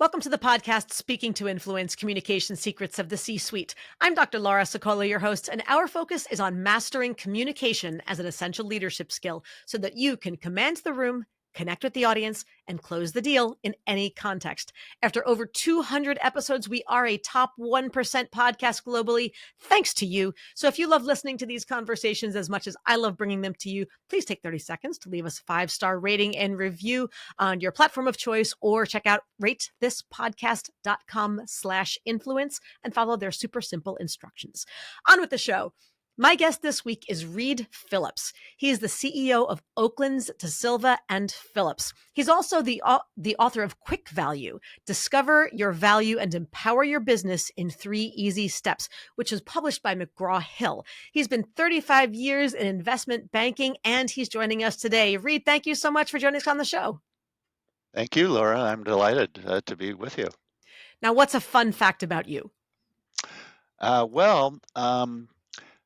Welcome to the podcast, Speaking to Influence Communication Secrets of the C-Suite. I'm Dr. Laura Sokola, your host, and our focus is on mastering communication as an essential leadership skill so that you can command the room, connect with the audience, and close the deal in any context. After over 200 episodes, we are a top 1% podcast globally, thanks to you. So if you love listening to these conversations as much as I love bringing them to you, please take 30 seconds to leave us a 5-star rating and review on your platform of choice, or check out ratethispodcast.com/influence and follow their super simple instructions. On with the show. My guest this week is Reed Phillips. He is the CEO of Oaklands, DeSilva and Phillips. He's also the author of Quick Value, Discover Your Value and Empower Your Business in 3 Easy Steps, which is published by McGraw-Hill. He's been 35 years in investment banking, and he's joining us today. Reed, thank you so much for joining us on the show. Thank you, Laura. I'm delighted to be with you. Now, what's a fun fact about you? Well,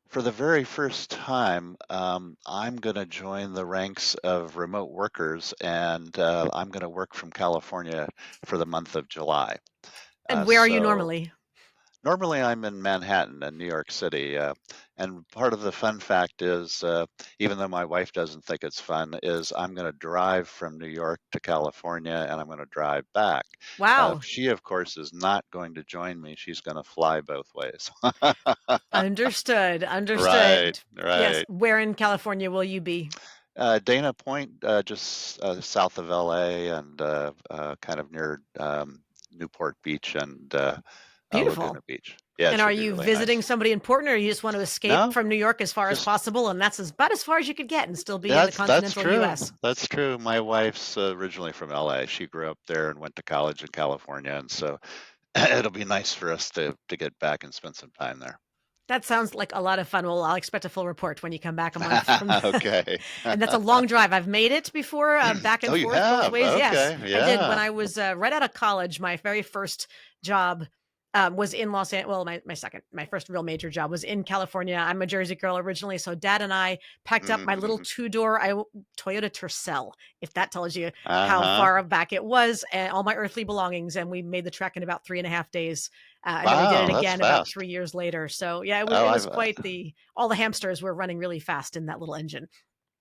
for the very first time, I'm going to join the ranks of remote workers, and I'm going to work from California for the month of July. And where are you So normally? normally I'm in Manhattan in New York City, and part of the fun fact is, even though my wife doesn't think it's fun, is I'm going to drive from New York to California, and I'm going to drive back. Wow. She, of course, is not going to join me. She's going to fly both ways. Understood. Right, Yes. right. Where in California will you be? Dana Point, just south of LA, and kind of near Newport Beach and Laguna Beautiful. Beach. Yeah, it And are should be you really visiting nice. somebody important, or you just want to escape No, from New York as far as just possible? And that's about as far as you could get and still be in the that's continental true. US. That's true. My wife's originally from LA. She grew up there and went to college in California, and so it'll be nice for us to get back and spend some time there. That sounds like a lot of fun. Well, I'll expect a full report when you come back a month from Okay. and that's a long drive. I've made it before, back Oh, and you forth both have? ways. Yes, Okay. I did. When Yeah. I was right out of college, my very first job was in Los Angeles. Well, my first real major job was in California. I'm a Jersey girl originally, so Dad and I packed up my little Hmm. 2-door Toyota Tercel, if that tells you how Uh-huh. far back it was, and all my earthly belongings, and we made the trek in about 3.5 days. And then we did it Wow, that's again about fast. 3 years later. So yeah, Oh, it was I've quite all the hamsters were running really fast in that little engine.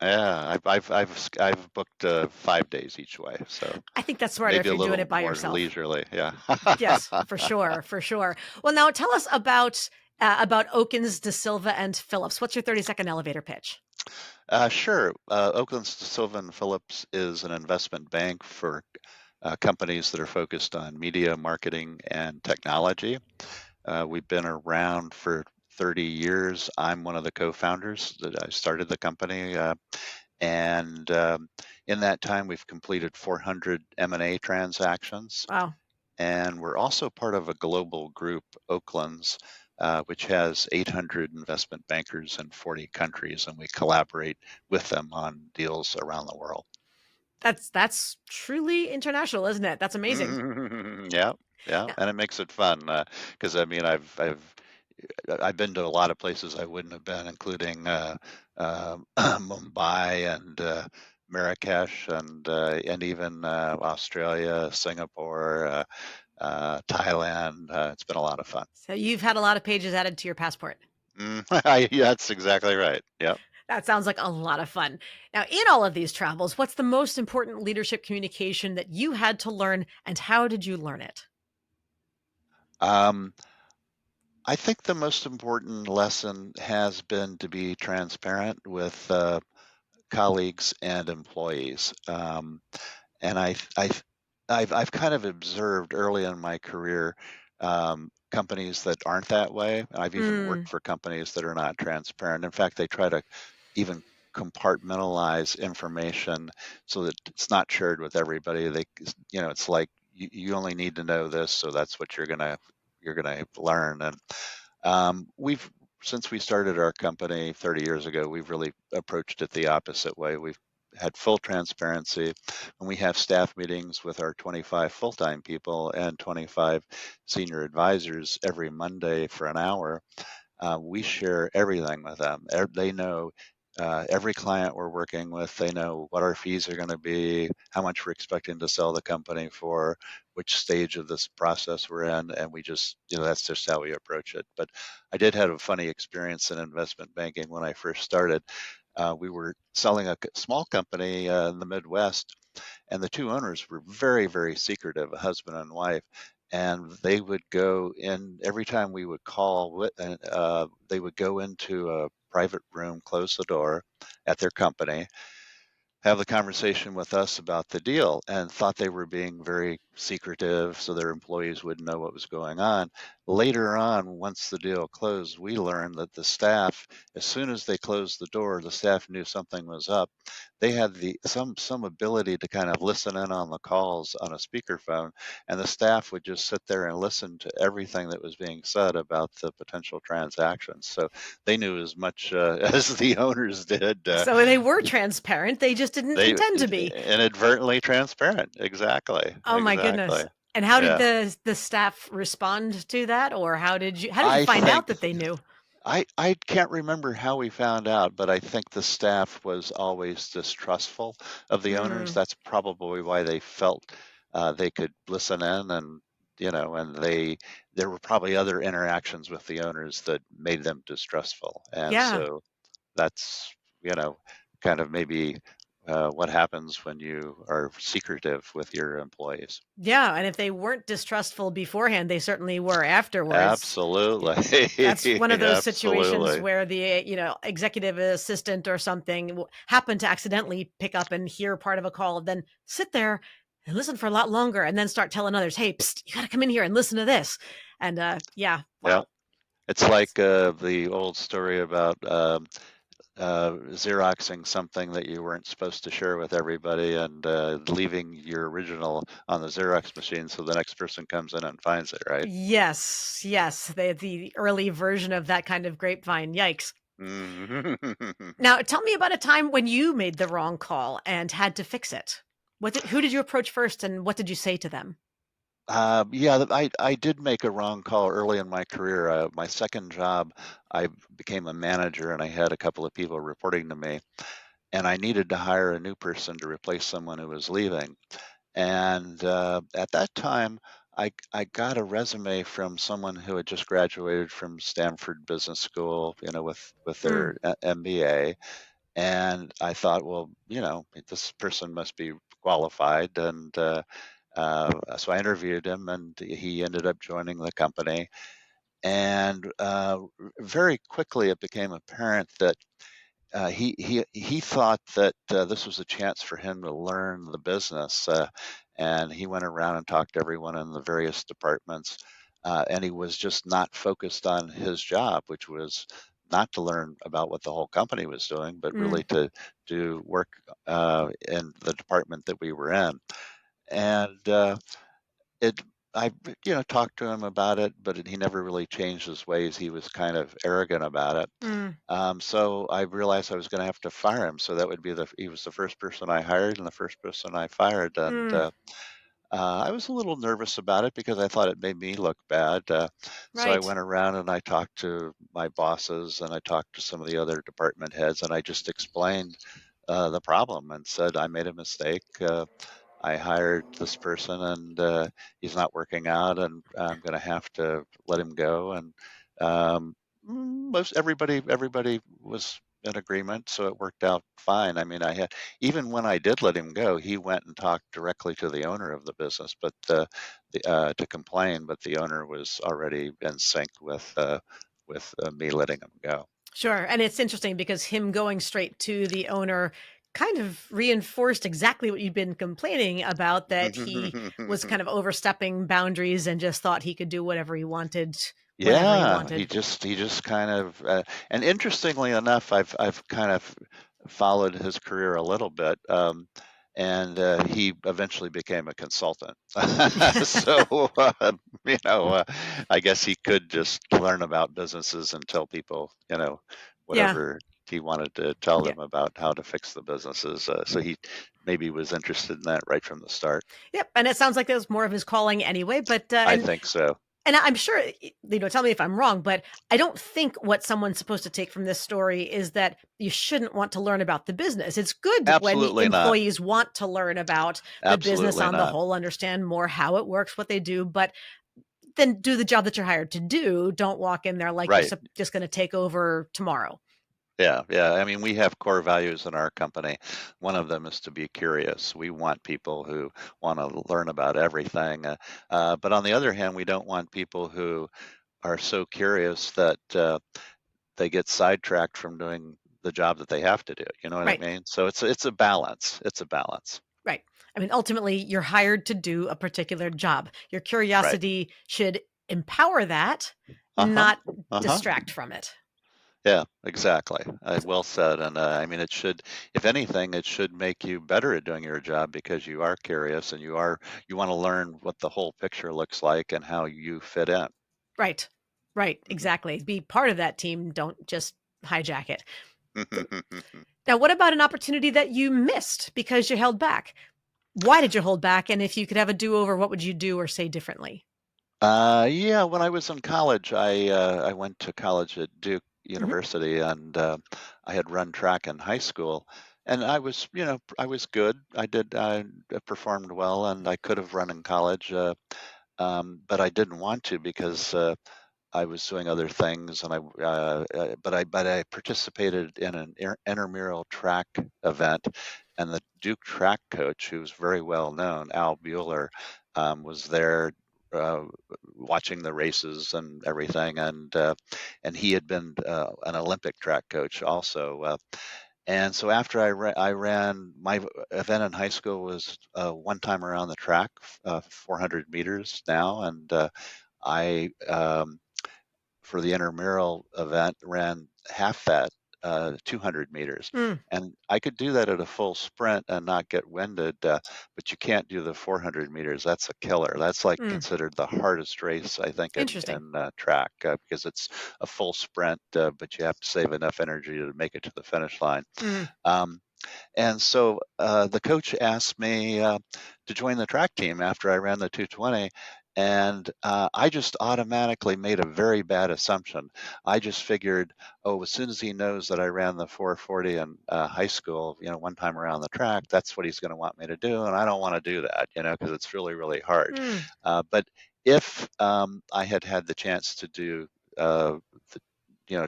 yeah, I've booked 5 days each way, so I think that's smarter maybe if a you're doing little it by more yourself. leisurely. Yeah. Yes, for sure, for sure. Well, now tell us about Oaklands, DeSilva and Phillips. What's your 30-second elevator pitch? Sure. Oakland Sylvan Phillips is an investment bank for companies that are focused on media, marketing, and technology. We've been around for 30 years. I'm one of the co-founders that I started the company, and in that time, we've completed 400 M&A transactions. Wow. And we're also part of a global group, Oaklands, which has 800 investment bankers in 40 countries, and we collaborate with them on deals around the world. That's truly international, isn't it? That's amazing. Yeah, yeah, Yeah. and it makes it fun because I mean I've been to a lot of places I wouldn't have been, including Mumbai and Marrakesh and even Australia, Singapore, Thailand. It's been a lot of fun. So you've had a lot of pages added to your passport. Yeah, that's exactly right. Yep. That sounds like a lot of fun. Now, in all of these travels, what's the most important leadership communication that you had to learn, and how did you learn it? Um, I think the most important lesson has been to be transparent with colleagues and employees. And I've kind of observed early in my career companies that aren't that way. I've even Mm, worked for companies that are not transparent. In fact, they try to even compartmentalize information so that it's not shared with everybody. It's like you only need to know this, so that's what you're gonna learn. And we've since we started our company 30 years ago, we've really approached it the opposite way. We've had full transparency, and we have staff meetings with our 25 full-time people and 25 senior advisors every Monday for an hour. We share everything with them. They know every client we're working with, they know what our fees are going to be, how much we're expecting to sell the company for, which stage of this process we're in, and we just, that's just how we approach it. But I did have a funny experience in investment banking when I first started. We were selling a small company in the Midwest, and the two owners were very, very secretive, a husband and wife. And they would go in every time we would call, they would go into a private room, close the door at their company, have the conversation with us about the deal, and thought they were being very secretive so their employees wouldn't know what was going on. Later on, once the deal closed, we learned that the staff, as soon as they closed the door, the staff knew something was up. They had some ability to kind of listen in on the calls on a speakerphone, and the staff would just sit there and listen to everything that was being said about the potential transactions. So they knew as much as the owners did. So they were transparent. They just didn't They intend to be. inadvertently transparent. Exactly. Oh my goodness. Exactly. And how did Yeah. the staff respond to that, or how did you I find out think that they knew? I can't remember how we found out, but I think the staff was always distrustful of the owners. Mm, That's probably why they felt they could listen in, and and there were probably other interactions with the owners that made them distrustful. And yeah. so that's, you know, kind of maybe what happens when you are secretive with your employees. Yeah, and if they weren't distrustful beforehand, they certainly were afterwards. That's Absolutely. one of those situations Absolutely. where the, executive assistant or something happened to accidentally pick up and hear part of a call, then sit there and listen for a lot longer and then start telling others, "Hey, psst, you gotta come in here and listen to this." And, yeah, Yeah. wow. It's like the old story about Xeroxing something that you weren't supposed to share with everybody, and leaving your original on the Xerox machine so the next person comes in and finds it, right? Yes, yes, the early version of that kind of grapevine, yikes. Mhm. Now, tell me about a time when you made the wrong call and had to fix it. Who did you approach first, and what did you say to them? Yeah, I did make a wrong call early in my career. My second job, I became a manager and I had a couple of people reporting to me, and I needed to hire a new person to replace someone who was leaving. And at that time, I got a resume from someone who had just graduated from Stanford Business School, with Mm, their MBA. And I thought, well, this person must be qualified. And so I interviewed him, and he ended up joining the company. And very quickly, it became apparent that he thought that this was a chance for him to learn the business, and he went around and talked to everyone in the various departments, and he was just not focused on his job, which was not to learn about what the whole company was doing, but mm, really to do work in the department that we were in. And it I talked to him about it, but he never really changed his ways. He was kind of arrogant about it. mm, So I realized I was going to have to fire him. So that would be he was the first person I hired and the first person I fired. And mm, I was a little nervous about it because I thought it made me look bad. So I right. went around and I talked to my bosses and I talked to some of the other department heads, and I just explained the problem and said I made a mistake. I hired this person, and he's not working out, and I'm going to have to let him go. And most everybody was in agreement, so it worked out fine. I mean, I had even when I did let him go, he went and talked directly to the owner of the business, but to complain, but the owner was already in sync with me letting him go. Sure, and it's interesting because him going straight to the owner kind of reinforced exactly what you've been complaining about, that he was kind of overstepping boundaries and just thought he could do whatever he wanted whenever he Yeah, he wanted. just he just kind of and interestingly enough, I've kind of followed his career a little bit, and he eventually became a consultant. So you know, uh, I guess he could just learn about businesses and tell people, Yeah, whatever he wanted to tell yeah. them about how to fix the businesses. So he maybe was interested in that right from the start. Yep, and it sounds like that was more of his calling anyway, but, I and think so. And I'm sure, tell me if I'm wrong, but I don't think what someone's supposed to take from this story is that you shouldn't want to learn about the business. It's good when Absolutely not. employees want to learn about the business Absolutely on the not. whole, understand more how it works, what they do, but then do the job that you're hired to do. Don't walk in there like you're Right. just going to take over tomorrow. Yeah, yeah. I mean, we have core values in our company. One of them is to be curious. We want people who want to learn about everything. But on the other hand, we don't want people who are so curious that they get sidetracked from doing the job that they have to do. You know what I Right. mean? So it's a balance. It's a balance. Right. I mean, ultimately, you're hired to do a particular job. Your Right. curiosity should empower that, Uh-huh. not Uh-huh. distract from it. Yeah, exactly. Well said. And I mean, it should, if anything, it should make you better at doing your job because you are curious and you want to learn what the whole picture looks like and how you fit in. Right. Right. Mhm. Exactly. Be part of that team. Don't just hijack it. Now, what about an opportunity that you missed because you held back? Why did you hold back? And if you could have a do over, what would you do or say differently? Yeah, when I was in college, I went to college at Duke Hmm. University, and I had run track in high school, and I was good. I performed well, and I could have run in college, but I didn't want to because I was doing other things, and but I participated in an intramural track event, and the Duke track coach, who's very well known, Al Bueller, was there uh, watching the races and everything, and he had been an Olympic track coach also. And so after I ran my event in high school was one time around the track, 400 meters now, and I for the intramural event ran half that, 200 meters. Mm, And I could do that at a full sprint and not get winded, but you can't do the 400 meters. That's a killer. That's like mm, considered the hardest race, I think, interesting. in track because it's a full sprint, but you have to save enough energy to make it to the finish line. Mm, Um, and so the coach asked me to join the track team after I ran the 220. And I just automatically made a very bad assumption. I just figured, oh, as soon as he knows that I ran the 440 in high school, one time around the track, that's what he's going to want me to do. And I don't want to do that, because it's really, really hard. mm, But if I had had the chance to do, the,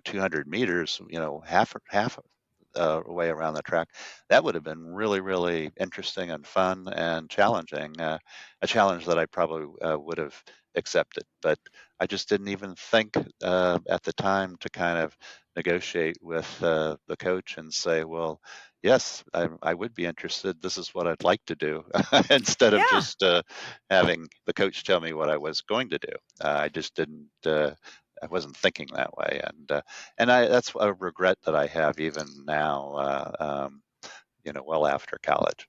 200 meters, half way around the track. That would have been really, really interesting and fun and challenging. A challenge that I probably would have accepted, but I just didn't even think at the time to kind of negotiate with the coach and say, well, yes, I would be interested. This is what I'd like to do, instead of yeah. just having the coach tell me what I was going to do. I just didn't. I wasn't thinking that way, and that's a regret that I have even now, well after college.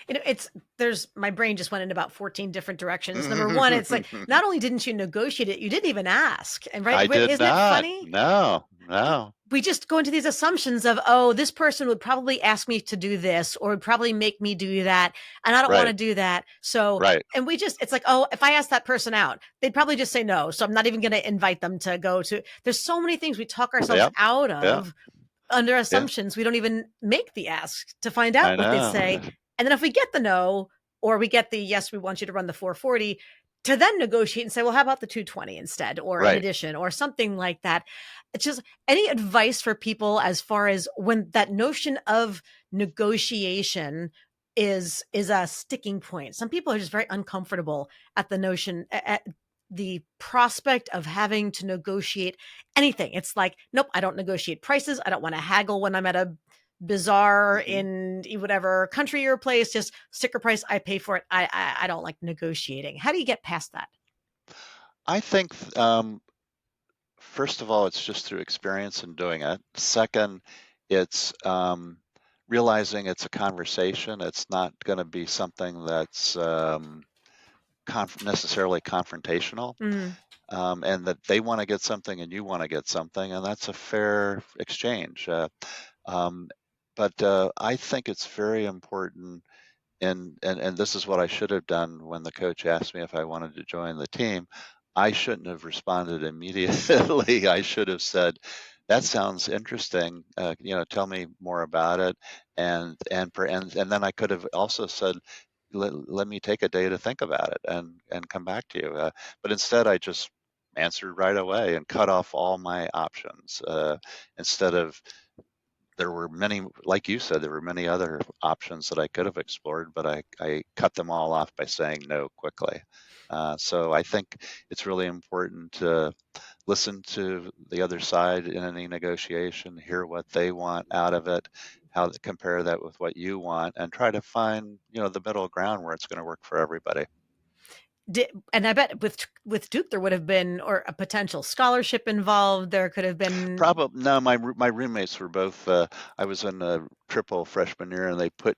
It's there's my brain just went in about 14 different directions. Number one, it's like not only didn't you negotiate it, you didn't even ask. And right, I did isn't it not. funny? No, no. We just go into these assumptions of, oh, this person would probably ask me to do this or would probably make me do that. And I don't want Right, to do that. So, right. and it's like, oh, if I ask that person out, they'd probably just say no. So I'm not even going to invite them to go to. There's so many things we talk ourselves Yep, out yeah, of under yeah. assumptions. We don't even make the ask to find out I what they'd know. say. And then if we get the no, or we get the yes, we want you to run the 440, to then negotiate and say, well, how about the 220 instead, or in Right. addition, or something like that. It's just any advice for people as far as when that notion of negotiation is a sticking point. Some people are just very uncomfortable at the notion at the prospect of having to negotiate anything. It's like, nope, I don't negotiate prices. I don't want to haggle when I'm at a bazaar Hmm. in whatever country or place. Just sticker price, I pay for it. I don't like negotiating. How do you get past that? I think, first of all, it's just through experience and doing it. Second, it's realizing it's a conversation. It's not going to be something that's necessarily confrontational, Mm, and that they want to get something and you want to get something, and that's a fair exchange. Um, but I think it's very important, and this is what I should have done when the coach asked me if I wanted to join the team. I shouldn't have responded immediately. I should have said, "That sounds interesting. Tell me more about it." And then I could have also said, let me take a day to think about it and come back to you. But instead, I just answered right away and cut off all my options. Instead of There were many, like you said, there were many other options that I could have explored, but I cut them all off by saying no quickly. So I think it's really important to listen to the other side in any negotiation, hear what they want out of it, how to compare that with what you want, and try to find, the middle ground where it's going to work for everybody. And I bet with Duke there would have been or a potential scholarship involved. There could have been. Probably no. My roommates were both. I was in a triple freshman year, and they put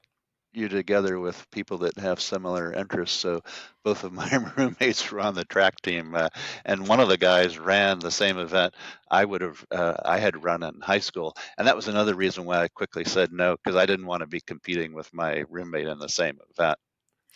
you together with people that have similar interests. So both of my roommates were on the track team, and one of the guys ran the same event I had run in high school, and that was another reason why I quickly said no, because I didn't want to be competing with my roommate in the same event.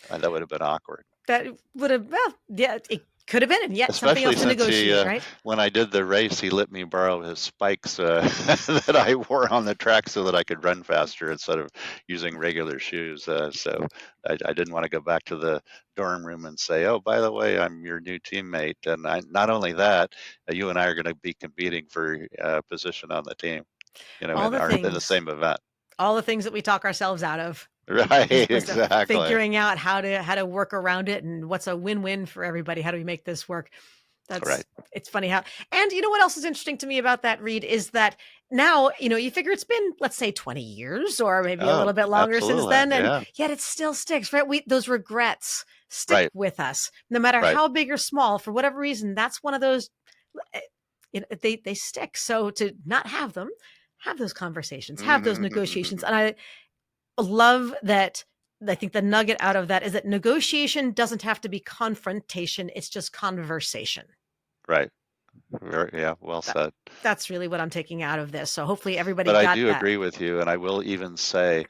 That would have been awkward. That would have, well, yeah, it could have been, and yet something Especially else to since negotiate, right? when I did the race, he let me borrow his spikes that I wore on the track so that I could run faster instead of using regular shoes. So I didn't want to go back to the dorm room and say, "Oh, by the way, I'm your new teammate." And not only that, you and I are going to be competing for a position on the team, All the in the things, same event. all the things that we talk ourselves out of. Right, As opposed to exactly. figuring out how to work around it and what's a win-win for everybody. How do we make this work? Right. It's funny how, and you know what else is interesting to me about that, Reed, is that now, you figure it's been, let's say 20 years or maybe a Oh, little bit longer since absolutely. then. And Yeah. yet it still sticks, right? Those regrets stick Right. with us, no matter Right. how big or small, for whatever reason. That's one of those, they stick. So to not have them, have those conversations, have those negotiations. And I love that. I think the nugget out of that is that negotiation doesn't have to be confrontation. It's just conversation. Right. Yeah, well That, said. that's really what I'm taking out of this. So hopefully everybody But I got do that. agree with you, and I will even say,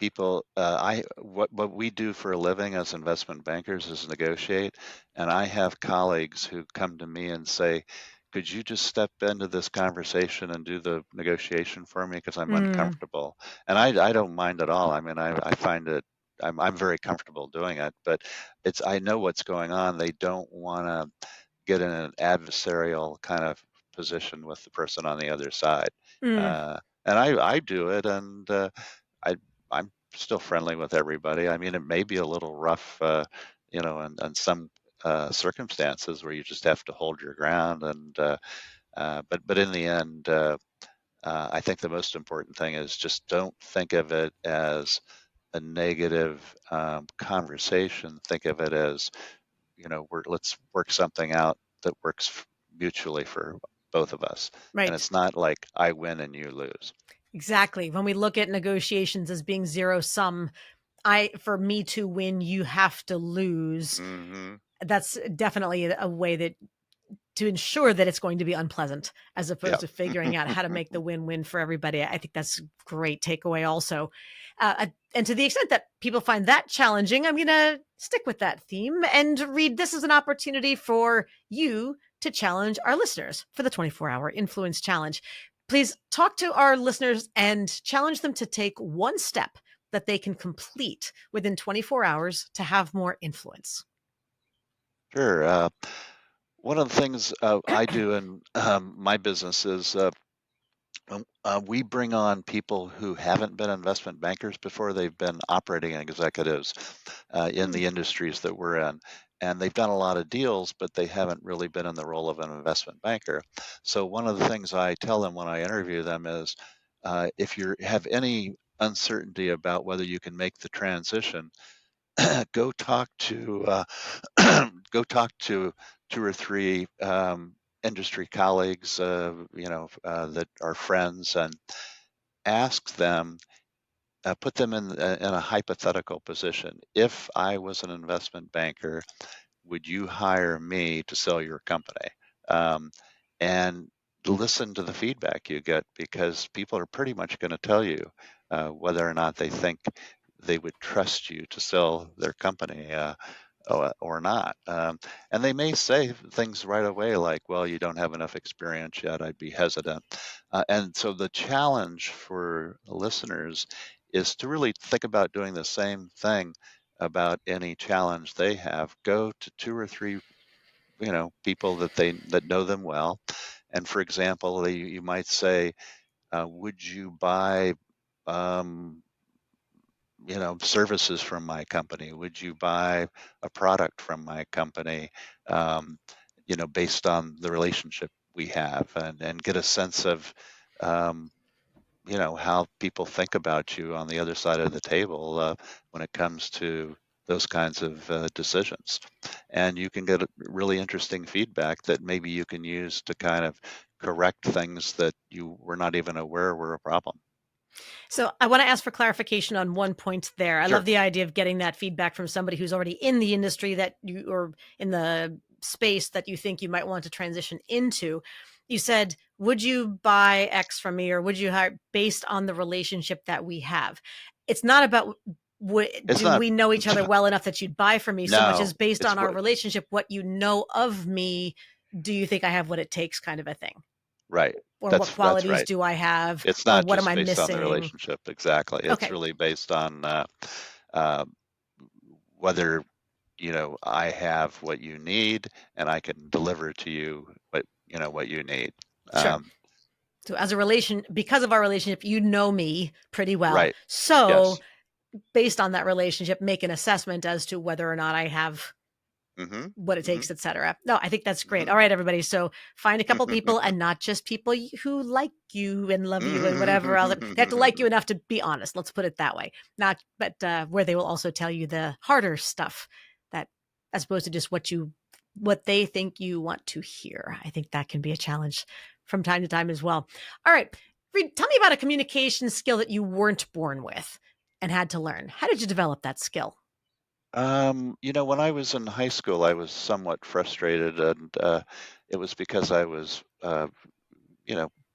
people, what we do for a living as investment bankers is negotiate, and I have colleagues who come to me and say, "Could you just step into this conversation and do the negotiation for me because I'm Mm, uncomfortable?" And I don't mind at all. I mean, I find it. I'm very comfortable doing it, but I know what's going on. They don't want to get in an adversarial kind of position with the person on the other side. mm. And I do it, and I I'm still friendly with everybody. I mean, it may be a little rough, in some circumstances where you just have to hold your ground, and but in the end, I think the most important thing is just don't think of it as a negative conversation. Think of it as, let's work something out that works mutually for both of us. And Right. it's not like I win and you lose. Exactly. When we look at negotiations as being zero sum, for me to win, you have to lose. Hmm. That's definitely a way that to ensure that it's going to be unpleasant as opposed Yeah. to figuring out how to make the win-win for everybody. I think that's a great takeaway also. And to the extent that people find that challenging, I'm going to stick with that theme and Reed, this is an opportunity for you to challenge our listeners for the 24-hour influence challenge. Please talk to our listeners and challenge them to take one step that they can complete within 24 hours to have more influence. Sure. One of the things I do in my business is we bring on people who haven't been investment bankers before. They've been operating executives in Hmm. the industries that we're in. And they've done a lot of deals, but they haven't really been in the role of an investment banker. So one of the things I tell them when I interview them is, if you have any uncertainty about whether you can make the transition, go talk to go talk to two or three industry colleagues, that are friends, and ask them, put them in a hypothetical position. If I was an investment banker, would you hire me to sell your company? Um, and listen to the feedback you get, because people are pretty much going to tell you whether or not they think they would trust you to sell their company. or not. And they may say things right away like, well, you don't have enough experience yet. I'd be hesitant. And so the challenge for listeners is to really think about doing the same thing about any challenge they have. Go to two or three, people that know them well. And for example, you might say, would you buy um, services from my company? Would you buy a product from my company? Um, Based on the relationship we have, and get a sense of, um, how people think about you on the other side of the table when it comes to those kinds of decisions. And you can get really interesting feedback that maybe you can use to kind of correct things that you were not even aware were a problem. So I want to ask for clarification on one point there. I Sure. love the idea of getting that feedback from somebody who's already in the industry that you or in the space that you think you might want to transition into. You said, would you buy X from me or would you hire based on the relationship that we have? It's not about It's do not, we know each other well enough that you'd buy from me so much no, as based it's on our what, relationship, what you know of me. Do you think I have what it takes kind of a thing? right. Or what That's qualities right. do I have? It's Or not what am just I based on the missing? relationship. Exactly. It's Okay. really based on uh, whether, I have what you need and I can deliver to you what you need. Sure. Um, So as a because of our relationship, you know me pretty well. right. So Yes. based on that relationship, make an assessment as to whether or not I have Mm-hmm. what it Mm-hmm. takes, et cetera. No, I think that's great. Mm-hmm. All right, everybody. So find a couple people and not just people who like you and love you and whatever else. They have to like you enough to be honest. Let's put it that way. Not, but where they will also tell you the harder stuff that, as opposed to just what they think you want to hear. I think that can be a challenge from time to time as well. All right. Reed, tell me about a communication skill that you weren't born with and had to learn. How did you develop that skill? When I was in high school, I was somewhat frustrated, and it was because I was,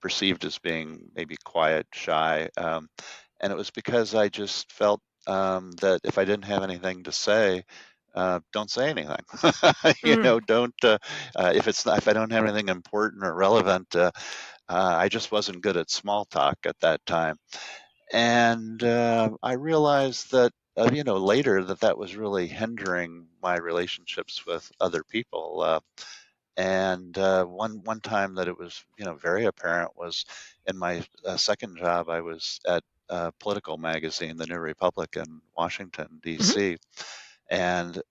perceived as being maybe quiet, shy, and it was because I just felt that if I didn't have anything to say, don't say anything. Mm, Don't if I don't have anything important or relevant, I just wasn't good at small talk at that time. And I realized that, later that was really hindering my relationships with other people. And one time that it was, very apparent was in my second job. I was at a political magazine, the New Republic in Washington, mhm, D.C. And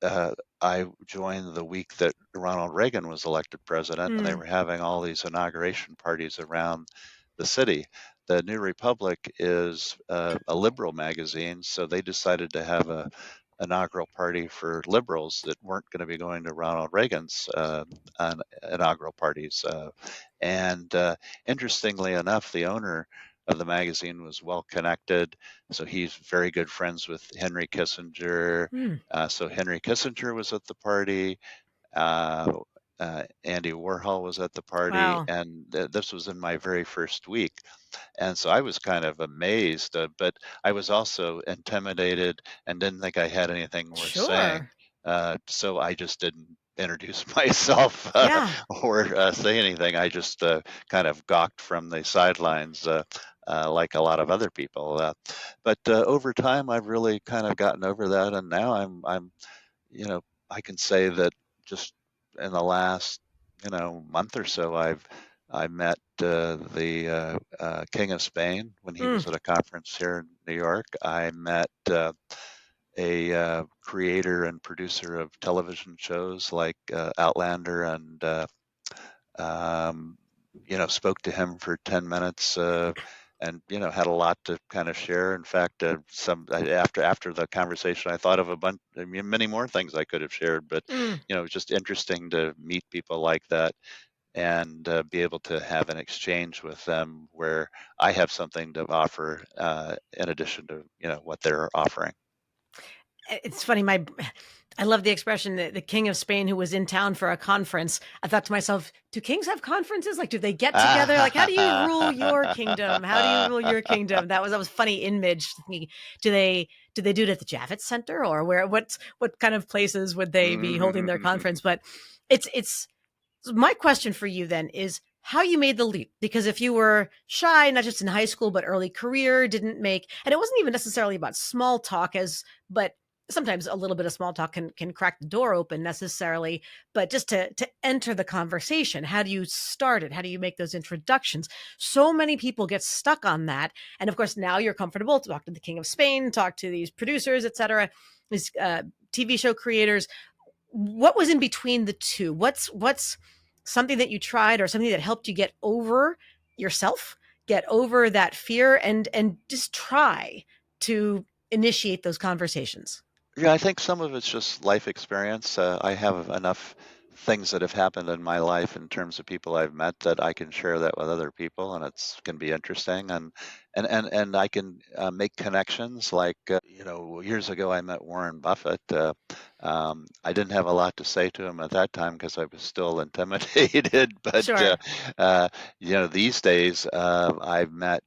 I joined the week that Ronald Reagan was elected president, and they mm, were having all these inauguration parties around the city. The New Republic is a liberal magazine, so they decided to have a inaugural party for liberals that weren't going to be going to Ronald Reagan's inaugural parties. And Interestingly enough, the owner of the magazine was well connected, so he's very good friends with Henry Kissinger. mm. So Henry Kissinger was at the party. Uh, Andy Warhol was at the party, Wow. and this was in my very first week. And so I was kind of amazed, but I was also intimidated and didn't think I had anything worth saying. Sure. So I just didn't introduce myself Yeah. or say anything. I just kind of gawked from the sidelines. Like a lot of other people, but over time, I've really kind of gotten over that, and now you know, I can say that just in the last, month or so, I met the King of Spain when he Mm, was at a conference here in New York. I met a creator and producer of television shows like Outlander, and um, spoke to him for 10 minutes. And had a lot to kind of share. In fact, after the conversation, I thought of many more things I could have shared. But mm. it was just interesting to meet people like that and be able to have an exchange with them where I have something to offer in addition to what they're offering. It's funny. I love the expression that the king of Spain who was in town for a conference. I thought to myself, do kings have conferences? Like, do they get together? Like, how do you rule your kingdom? How do you rule your kingdom? That was a funny image. Thinking, do they do it at the Javits Center or where? What kind of places would they be holding their conference? But it's my question for you then is how you made the leap, because if you were shy not just in high school but early career, didn't make, and it wasn't even necessarily about small talk, as but sometimes a little bit of small talk can crack the door open necessarily, but just to enter the conversation, how do you start it, how do you make those introductions? So many people get stuck on that, and of course now you're comfortable to talk to the king of Spain, talk to these producers, etc., these TV show creators. What was in between the two? What's something that you tried or something that helped you get over yourself, get over that fear, and just try to initiate those conversations? Yeah, I think some of it's just life experience. I have enough things that have happened in my life in terms of people I've met that I can share that with other people, and it's can be interesting. And I can make connections. Like years ago, I met Warren Buffett. I didn't have a lot to say to him at that time because I was still intimidated. But Sure. these days, I've met.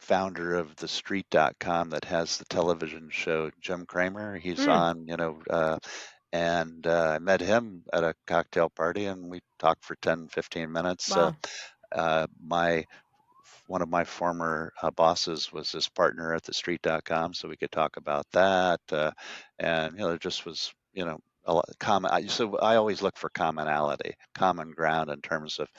Founder of TheStreet.com that has the television show Jim Cramer. He's Mm, on, and I met him at a cocktail party and we talked for 10, 15 minutes. wow. My One of my former bosses was his partner at TheStreet.com, so we could talk about that. And it just was, a lot common. So I always look for commonality, common ground in terms of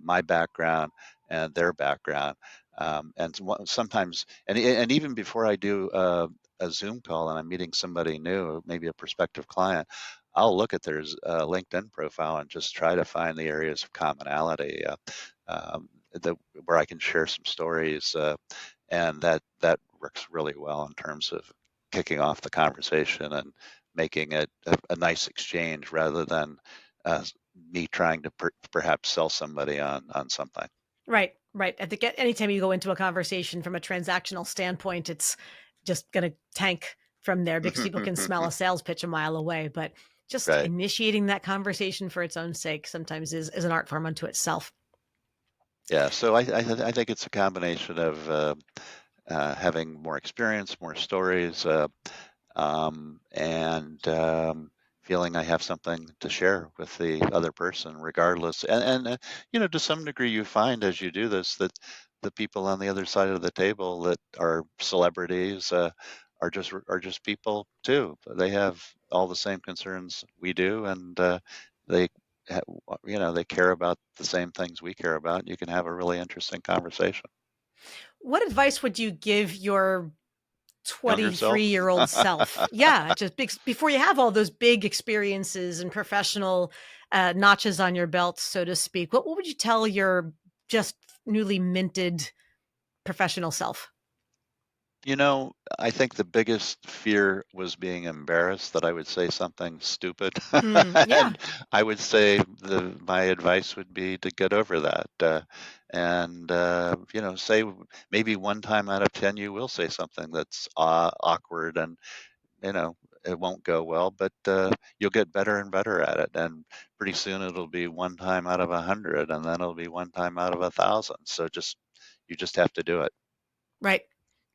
my background and their background. And sometimes, and even before I do a Zoom call and I'm meeting somebody new, maybe a prospective client, I'll look at their LinkedIn profile and just try to find the areas of commonality. Um, where I can share some stories, and that works really well in terms of kicking off the conversation and making it a nice exchange rather than uh, me trying to perhaps sell somebody on something. Right, right. I think anytime you go into a conversation from a transactional standpoint, it's just going to tank from there because people can smell a sales pitch a mile away. But just Right. initiating that conversation for its own sake sometimes is an art form unto itself. Yeah. So I think it's a combination of having more experience, more stories, and feeling I have something to share with the other person, regardless. And to some degree, you find as you do this that the people on the other side of the table that are celebrities are just people too. They have all the same concerns we do, and they. They care about the same things we care about. You can have a really interesting conversation. What advice would you give your Younger self. 23-year-old self? Yeah, just before you have all those big experiences and professional notches on your belt, so to speak. What would you tell your just newly minted professional self? I think the biggest fear was being embarrassed that I would say something stupid. Yeah, And I would say my advice would be to get over that. And say maybe one time out of 10 you will say something that's awkward and, you know, it won't go well, but you'll get better and better at it. And pretty soon it'll be one time out of 100, and then it'll be one time out of 1,000. So you just have to do it. right.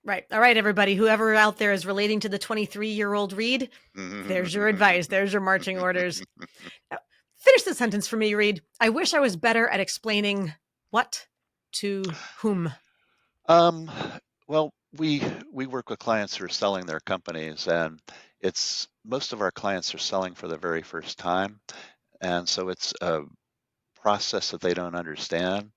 Right. All right, everybody. Whoever out there is relating to the 23-year-old Reed, there's your advice. There's your marching orders. Now, finish the sentence for me, Reed. I wish I was better at explaining what to whom. Um, well, we work with clients who are selling their companies, and it's most of our clients are selling for the very first time, and so it's a process that they don't understand.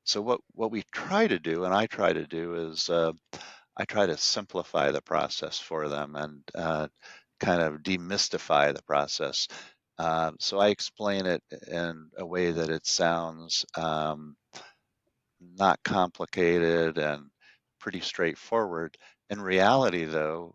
So what we try to do, and I try to do, is I try to simplify the process for them and kind of demystify the process. So I explain it in a way that it sounds not complicated and pretty straightforward. In reality, though,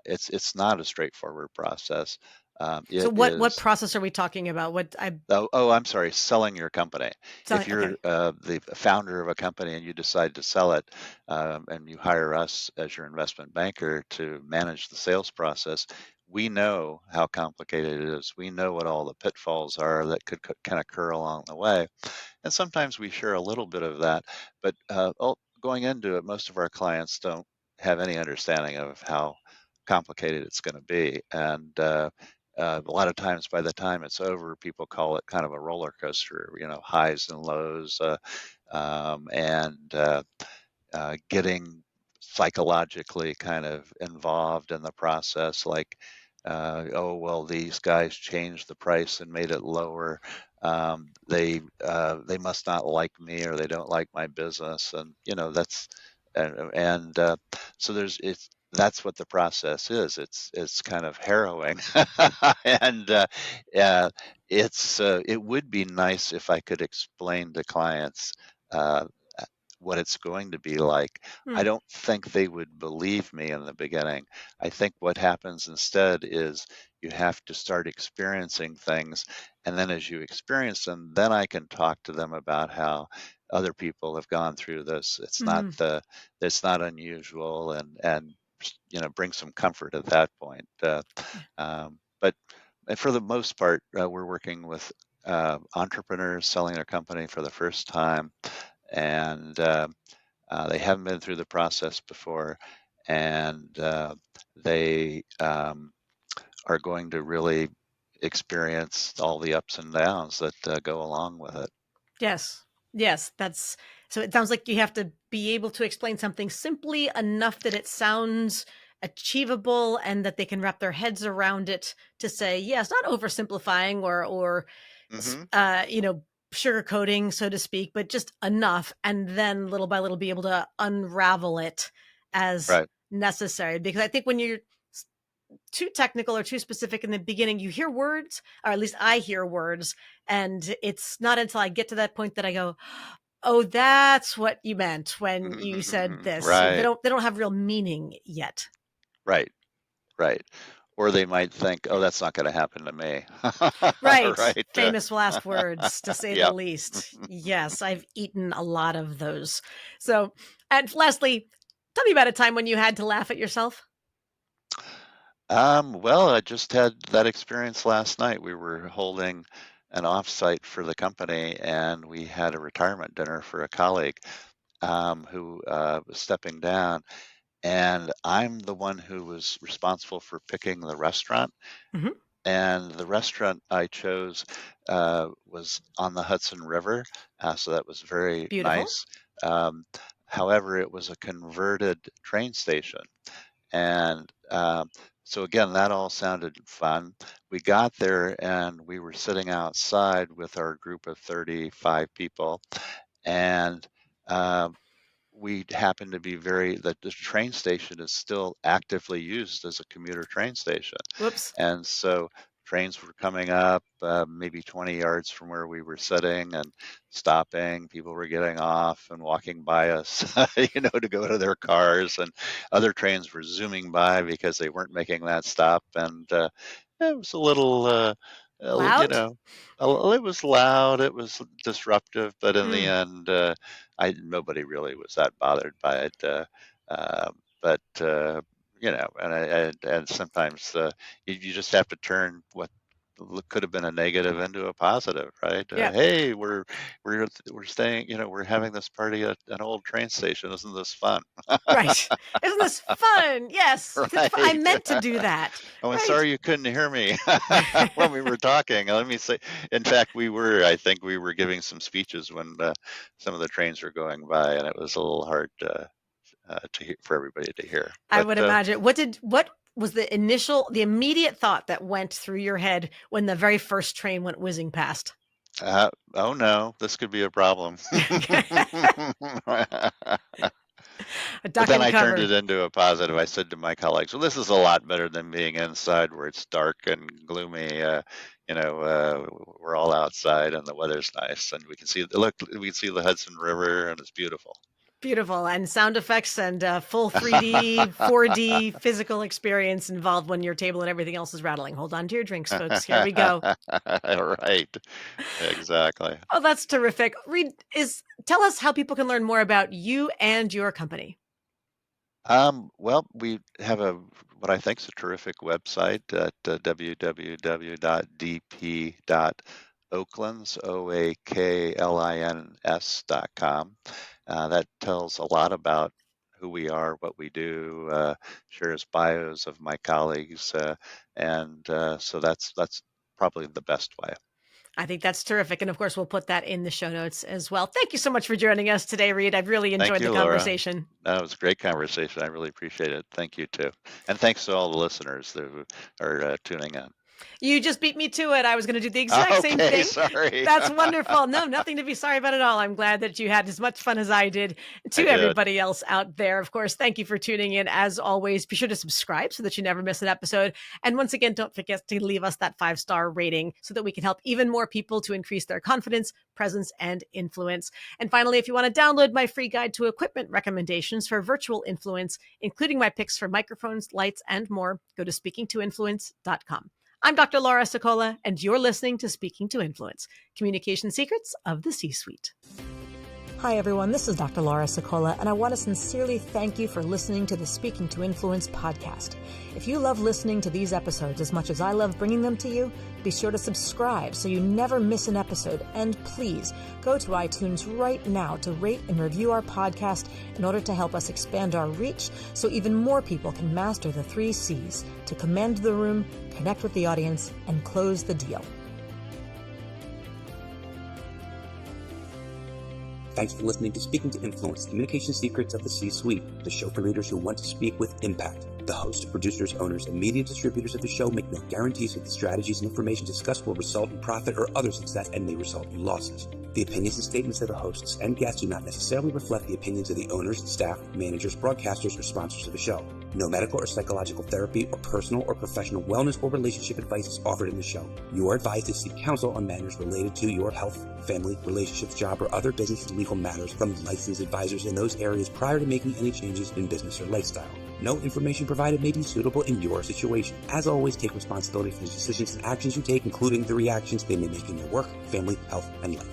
it's not a straightforward process. So It what is. process are we talking about? What I Oh, I'm sorry, selling your company. If Selling, you're okay. the founder of a company and you decide to sell it, and you hire us as your investment banker to manage the sales process, we know how complicated it is. We know what all the pitfalls are that can occur along the way. And sometimes we share a little bit of that, but going into it, most of our clients don't have any understanding of how complicated it's going to be. And a lot of times, by the time it's over, people call it kind of a roller coaster, highs and lows, and getting psychologically kind of involved in the process, like, oh, well, these guys changed the price and made it lower. They must not like me, or they don't like my business, and that's and so that's what the process is. It's kind of harrowing, and it would be nice if I could explain to clients uh, what it's going to be like. I Hmm. don't think they would believe me in the beginning. I think what happens instead is you have to start experiencing things, and then as you experience them, then I can talk to them about how other people have gone through this. Mhm. It's not unusual, and bring some comfort at that point. But for the most part, we're working with entrepreneurs selling their company for the first time, and they haven't been through the process before, and they are going to really experience all the ups and downs that go along with it. Yes. Yes, that's so it sounds like you have to be able to explain something simply enough that it sounds achievable and that they can wrap their heads around it to say, yes, not oversimplifying or Hmm. sugarcoating, so to speak, but just enough, and then little by little be able to unravel it as Right. necessary. Because I think when you're too technical or too specific in the beginning, you hear words, or at least I hear words, and it's not until I get to that point that I go, "Oh, that's what you meant when you said this." Right. They don't have real meaning yet. Right. Right. Or they might think, "Oh, that's not going to happen to me." Right. Right. Famous last words, to say the Yep. least. Yes, I've eaten a lot of those. So, and lastly, tell me about a time when you had to laugh at yourself. Well, I just had that experience last night. We were holding an offsite for the company, and we had a retirement dinner for a colleague who was stepping down. And I'm the one who was responsible for picking the restaurant. Mhm. And the restaurant I chose was on the Hudson River, so that was very Beautiful. nice. Um, However, it was a converted train station. And so again, that all sounded fun. We got there and we were sitting outside with our group of 35 people, and uh, we happened to be that the train station is still actively used as a commuter train station. Whoops. And so trains were coming up maybe 20 yards from where we were sitting and stopping. People were getting off and walking by us, to go to their cars. And other trains were zooming by because they weren't making that stop. And it was a little, Loud? it was loud. It was disruptive. But in the Mm. end, nobody really was that bothered by it. Uh, but and sometimes you just have to turn what could have been a negative into a positive, right? Yeah. Hey, we're staying, we're having this party at an old train station. Isn't this fun? Right. Isn't this fun? Yes. I Right. meant to do that. Oh, and Right. sorry you couldn't hear me when we were talking. Let me say, in fact, I think we were giving some speeches when some of the trains were going by, and it was a little hard for everybody to hear. I But would imagine. What was the immediate thought that went through your head when the very first train went whizzing past? oh no, this could be a problem. A But duck then and I turned it cover. into a positive. I said to my colleagues, "Well, this is a lot better than being inside where it's dark and gloomy. We're all outside and the weather's nice, and we can see the Hudson River, and it's beautiful." Beautiful. And sound effects and full 3D, 4D physical experience involved when your table and everything else is rattling. Hold on to your drinks, folks. Here we go. Right, exactly. Oh, that's terrific. Reed, tell us how people can learn more about you and your company. Well, we have a what I think is a terrific website at www.dp.oaklins.com. That tells a lot about who we are, what we do, shares bios of my colleagues, and so that's probably the best way. I think that's terrific. And of course, we'll put that in the show notes as well. Thank you so much for joining us today, Reed. I've really enjoyed the conversation. That was a great conversation. I really appreciate it. Thank you too. And thanks to all the listeners that are tuning in. You just beat me to it. I was going to do the exact same thing. Sorry. That's wonderful. No, nothing to be sorry about at all. I'm glad that you had as much fun as I did. To everybody else out there, of course, thank you for tuning in. As always, be sure to subscribe so that you never miss an episode. And once again, don't forget to leave us that 5-star rating so that we can help even more people to increase their confidence, presence, and influence. And finally, if you want to download my free guide to equipment recommendations for virtual influence, including my picks for microphones, lights, and more, go to speakingtoinfluence.com. I'm Dr. Laura Sicola, and you're listening to Speaking to Influence, Communication Secrets of the C-Suite. Hi, everyone. This is Dr. Laura Sicola, and I want to sincerely thank you for listening to the Speaking to Influence podcast. If you love listening to these episodes as much as I love bringing them to you, be sure to subscribe so you never miss an episode. And please go to iTunes right now to rate and review our podcast in order to help us expand our reach so even more people can master the 3 C's to command the room, connect with the audience, and close the deal. Thanks for listening to Speaking to Influence, Communication Secrets of the C-Suite, the show for leaders who want to speak with impact. The hosts, producers, owners, and media distributors of the show make no guarantees that the strategies and information discussed will result in profit or other success and may result in losses. The opinions and statements of the hosts and guests do not necessarily reflect the opinions of the owners, staff, managers, broadcasters, or sponsors of the show. No medical or psychological therapy or personal or professional wellness or relationship advice is offered in the show. You are advised to seek counsel on matters related to your health, family, relationships, job, or other business and legal matters from licensed advisors in those areas prior to making any changes in business or lifestyle. No information provided may be suitable in your situation. As always, take responsibility for the decisions and actions you take, including the reactions they may make in your work, family, health, and life.